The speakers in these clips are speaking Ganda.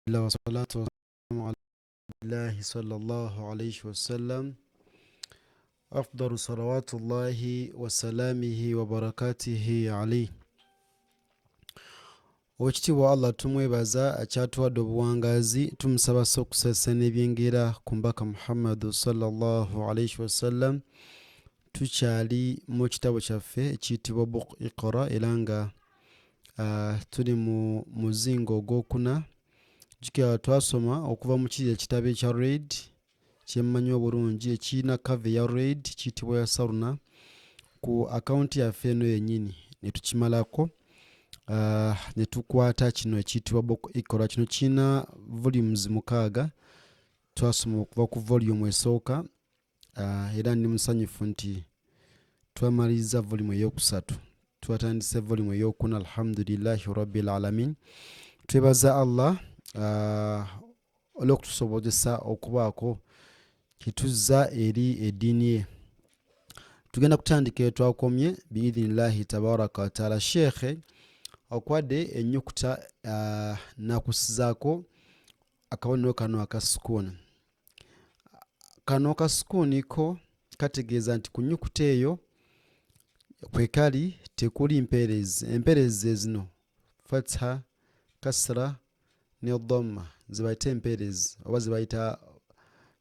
الله والصلاة والسلام على الله صلى الله عليه وسلم أفضل صلوات الله وسلامه وبركاته عليه. Oweekitiibwa Allah tumwebaza akyatuwadde obuwangazi, tumusaba okusasana ebyengera ku mbaka Muhammad sallallahu alaihi wasallam. Tukyali mu kitabo kyaffe ekiyitibwa Book Iqra era nga tuli mu muzingo ogwokuna. Jukira twasoma okuva mu kiri ekitabo ekya Red kyemmanyi obulungi ekirina kava ya Red kiyitibwa ya Saruna ku akawunti yaffe eno yennyini ne tukimalako. Ne tukwata kino ekiyitibwa Book Iqra. Kino kirina volumes 6. Twasoma okuva ku volume esooka era ndi musanyufu nti twamaliriza volume eyokusatu. Twatandise volume eyokuna. Alhamdulillahi rabbil alamin. Twebaza Allah olw'okutusobozesa okubaako kituzza eri eddiini ye. Tugenda kutandika twakomye biidhinillahi tabaraka wa taala. Sheekhe akwadde ennyukuta nakusizaako akabonero kano aka sukuuni. Kano aka sukuuni ko kategeeza nti ku nnyukuta eyo kwe kali tekuli mpeerezi. Empeerezi zino fatha, kasra ne dhamma zibayita empeerezi oba zibayita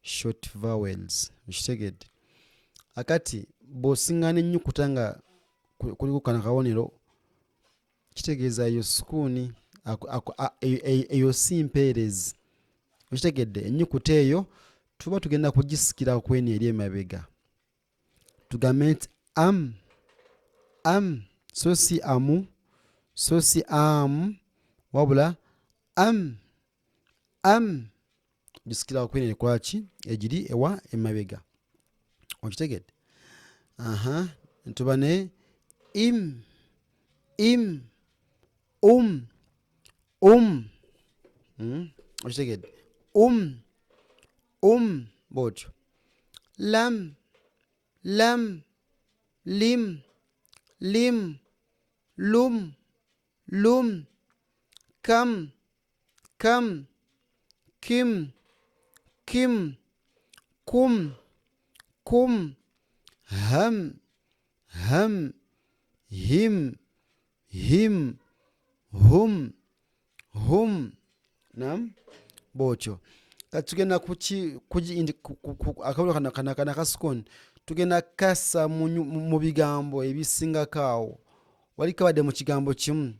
short vowels. Okitegedde? Akati bw'osiŋŋaana ennyukuta nga kuliko kano akabonero kitegeeza eyo sukuuni, eyo si mpeerezi. Okitegedde? Ennyukuta eyo tuba tugenda kugisikira kweno eri emabega. Tugambe nti am, so si amu, so si am, wabula am gisikira kweno eri kwaki egiri ewa emabega. Okitegedde? Ntuba ne im, okitegedde? Bwotyo. Lam, lim, lum, kam, kim, kum, ham, him, hum. Naam, bwotyo. Kati tugenda akabonero kano akasukuuni tugenda kassa mu bigambo ebisingako awo. Wali kabadde mu kigambo kimu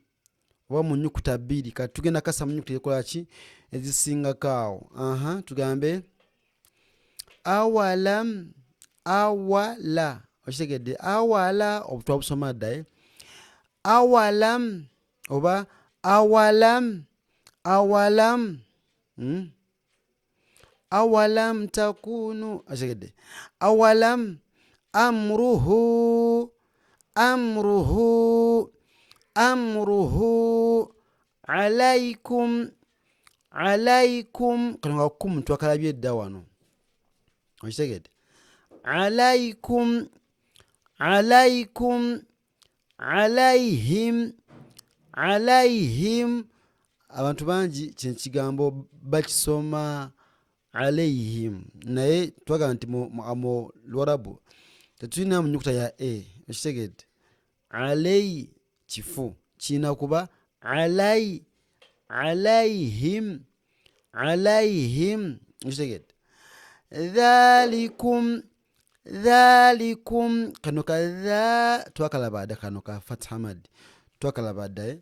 oba mu nnyukuta bbiri, kati tugenda kassa mu nnyukuta ezikola ki ezisingako awo. Tugambe awala. Okitegedde? Awala twabusoma dda. Awalam oba awalam. Awalam takunu. Okitegedde? Awalam amruhu alaikum. Kano nga kum twakalabye edda wano. Okitegedde? Alaikum, alaihim. Abantu bangi kino kigambo bakisoma alaihim, naye twagamba nti mu Luwarabu tetulina mu nnyukuta ya e. Okitegedde? Alai kifu kirina kuba alaihim. Okitegedde? Dhalikum. Kano ka dha twakalaba dda, kano ka fatha mad twakalaba dda.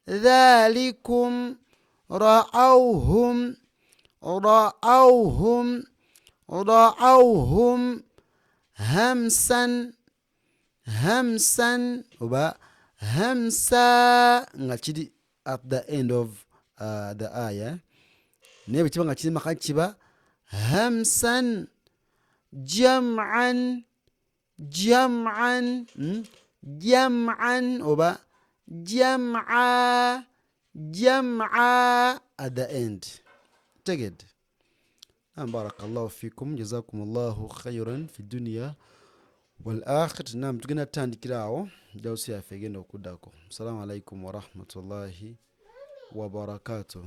Dhalikum ra'awhum hamsan oba hamsa nga kiri at the end of the ayah. Naye bwe kiba nga kiri maka kiba hamsan. Jam'an oba jam'a at the end. Tegedde? Barakallahu fikum, jazakumullahu khairan fi dunya wal akhir nam tugenda tutandikiraawo jawusi yaffe egenda okuddako. Assalamu alaikum warahmatullahi wabarakatuh.